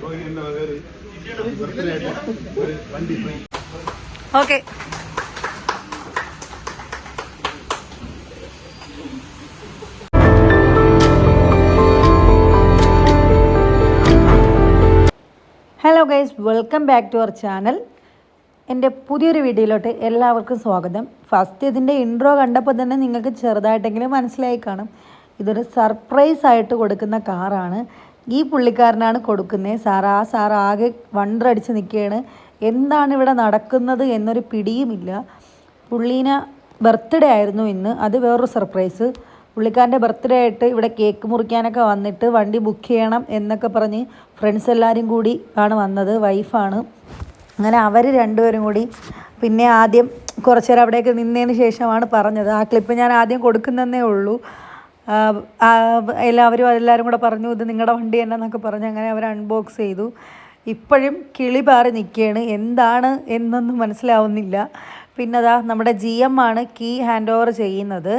Okay. Hello guys, welcome back to our channel. എൻ്റെ പുതിയൊരു വീഡിയോയിലോട്ട് എല്ലാവർക്കും സ്വാഗതം. ഫസ്റ്റ് ഇതിൻ്റെ ഇൻട്രോ കണ്ടപ്പോൾ തന്നെ നിങ്ങൾക്ക് ചെറുതായിട്ടെങ്കിലും മനസ്സിലായി കാണും. ഇതൊരു സർപ്രൈസ് ആയിട്ട് കൊടുക്കുന്ന കാറാണ്. ഈ പുള്ളിക്കാരനാണ് കൊടുക്കുന്നത്. സാർ ആകെ വണ്ടറടിച്ച് നിൽക്കുകയാണ്. എന്താണ് ഇവിടെ നടക്കുന്നത് എന്നൊരു പിടിയുമില്ല. പുള്ളീനെ ബർത്ത്ഡേ ആയിരുന്നു ഇന്ന്. അത് വേറൊരു സർപ്രൈസ്. പുള്ളിക്കാരൻ്റെ ബർത്ത്ഡേ ആയിട്ട് ഇവിടെ കേക്ക് മുറിക്കാനൊക്കെ വന്നിട്ട് വണ്ടി ബുക്ക് ചെയ്യണം എന്നൊക്കെ പറഞ്ഞ് ഫ്രണ്ട്സ് എല്ലാവരും കൂടി ആണ് വന്നത്. വൈഫാണ്. അങ്ങനെ അവർ രണ്ടുപേരും കൂടി പിന്നെ ആദ്യം കുറച്ച് നേരം അവിടെയൊക്കെ നിന്നതിന് ശേഷമാണ് പറഞ്ഞത്. ആ ക്ലിപ്പ് ഞാൻ ആദ്യം കൊടുക്കുന്നതേ ഉള്ളൂ. എല്ലാവരും കൂടെ പറഞ്ഞു ഇത് നിങ്ങളുടെ വണ്ടി തന്നെ എന്നൊക്കെ പറഞ്ഞ് അങ്ങനെ അവർ അൺബോക്സ് ചെയ്തു. ഇപ്പോഴും കിളി പാറി നിൽക്കുകയാണ്. എന്താണ് എന്നൊന്നും മനസ്സിലാവുന്നില്ല. പിന്നെ അതാ നമ്മുടെ GM ആണ് കീ ഹാൻഡ് ഓവർ ചെയ്യുന്നത്.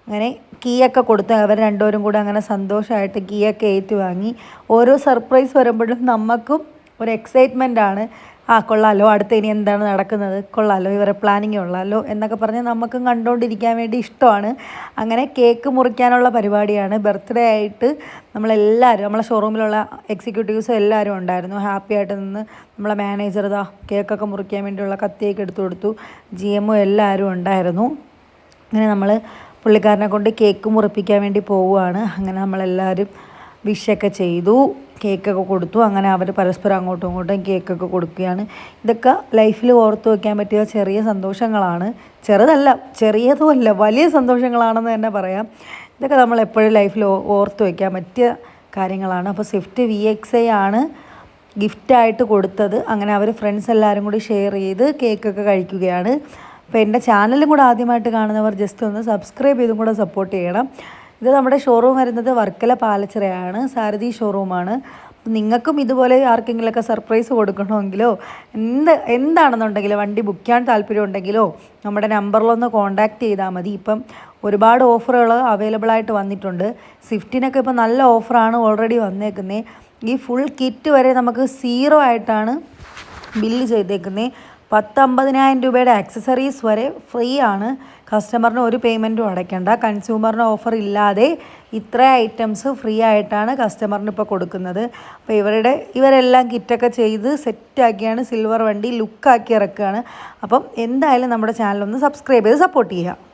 അങ്ങനെ കീയൊക്കെ കൊടുത്ത് അവർ രണ്ടുപേരും കൂടെ അങ്ങനെ സന്തോഷമായിട്ട് കീയൊക്കെ ഏറ്റുവാങ്ങി. ഓരോ സർപ്രൈസ് വരുമ്പോഴും നമുക്കും ഒരു എക്സൈറ്റ്മെൻ്റ് ആണ്. കൊള്ളാലോ, അടുത്ത ഇനി എന്താണ് നടക്കുന്നത്, കൊള്ളാലോ, ഇവരെ പ്ലാനിങ് കൊള്ളാലോ എന്നൊക്കെ പറഞ്ഞ് നമുക്കും കണ്ടുകൊണ്ടിരിക്കാൻ വേണ്ടി ഇഷ്ടമാണ്. അങ്ങനെ കേക്ക് മുറിക്കാനുള്ള പരിപാടിയാണ്. ബർത്ത്ഡേ ആയിട്ട് നമ്മളെല്ലാവരും, നമ്മളെ ഷോറൂമിലുള്ള എക്സിക്യൂട്ടീവ്സും എല്ലാവരും ഉണ്ടായിരുന്നു. ഹാപ്പി ആയിട്ട് നിന്ന് നമ്മളെ മാനേജർ ഇതാ കേക്കൊക്കെ മുറിക്കാൻ വേണ്ടിയുള്ള കത്തിയൊക്കെ എടുത്തു കൊടുത്തു. GM എല്ലാവരും ഉണ്ടായിരുന്നു. അങ്ങനെ നമ്മൾ പുള്ളിക്കാരനെ കൊണ്ട് കേക്ക് മുറിപ്പിക്കാൻ വേണ്ടി പോവുകയാണ്. അങ്ങനെ നമ്മളെല്ലാവരും വിഷൊക്കെ ചെയ്തു, കേക്കൊക്കെ കൊടുത്തു. അങ്ങനെ അവർ പരസ്പരം അങ്ങോട്ടും ഇങ്ങോട്ടും കേക്കൊക്കെ കൊടുക്കുകയാണ്. ഇതൊക്കെ ലൈഫിൽ ഓർത്ത് വയ്ക്കാൻ പറ്റിയ ചെറിയ സന്തോഷങ്ങളാണ്. ചെറിയതുമല്ല, വലിയ സന്തോഷങ്ങളാണെന്ന് തന്നെ പറയാം. ഇതൊക്കെ നമ്മൾ എപ്പോഴും ലൈഫിൽ ഓർത്ത് വയ്ക്കാൻ പറ്റിയ കാര്യങ്ങളാണ്. അപ്പോൾ സ്വിഫ്റ്റ് VXi ആണ് ഗിഫ്റ്റായിട്ട് കൊടുത്തത്. അങ്ങനെ അവർ ഫ്രണ്ട്സ് എല്ലാവരും കൂടി ഷെയർ ചെയ്ത് കേക്കൊക്കെ കഴിക്കുകയാണ്. അപ്പോൾ എൻ്റെ ചാനലും കൂടെ ആദ്യമായിട്ട് കാണുന്നവർ ജസ്റ്റ് ഒന്ന് സബ്സ്ക്രൈബ് ചെയ്തും കൂടെ സപ്പോർട്ട് ചെയ്യണം. ഇത് നമ്മുടെ ഷോറൂം വരുന്നത് വർക്കല പാലച്ചിറയാണ്. സാരഥി ഷോറൂമാണ്. നിങ്ങൾക്കും ഇതുപോലെ ആർക്കെങ്കിലുമൊക്കെ സർപ്രൈസ് കൊടുക്കണമെങ്കിലോ എന്താണെന്നുണ്ടെങ്കിലോ വണ്ടി ബുക്ക് ചെയ്യാൻ താല്പര്യം ഉണ്ടെങ്കിലോ നമ്മുടെ നമ്പറിലൊന്ന് കോൺടാക്റ്റ് ചെയ്താൽ മതി. ഇപ്പം ഒരുപാട് ഓഫറുകൾ അവൈലബിൾ ആയിട്ട് വന്നിട്ടുണ്ട്. സ്വിഫ്റ്റിനൊക്കെ ഇപ്പം നല്ല ഓഫറാണ് ഓൾറെഡി വന്നേക്കുന്നത്. ഈ ഫുൾ കിറ്റ് വരെ നമുക്ക് 0 ആയിട്ടാണ് ബില്ല് ചെയ്തേക്കുന്നത്. 50,000 രൂപയുടെ ആക്സസറീസ് വരെ ഫ്രീ ആണ്. കസ്റ്റമറിന് ഒരു പേയ്മെൻറ്റും അടയ്ക്കേണ്ട. കൺസ്യൂമറിന് ഓഫർ ഇല്ലാതെ ഇത്ര ഐറ്റംസ് ഫ്രീ ആയിട്ടാണ് കസ്റ്റമറിന് ഇപ്പോൾ കൊടുക്കുന്നത്. അപ്പോൾ ഇവരെല്ലാം കിറ്റൊക്കെ ചെയ്ത് സെറ്റാക്കിയാണ് സിൽവർ വണ്ടി ലുക്കാക്കി ഇറക്കുകയാണ്. അപ്പം എന്തായാലും നമ്മുടെ ചാനലൊന്ന് സബ്സ്ക്രൈബ് ചെയ്ത് സപ്പോർട്ട് ചെയ്യുക.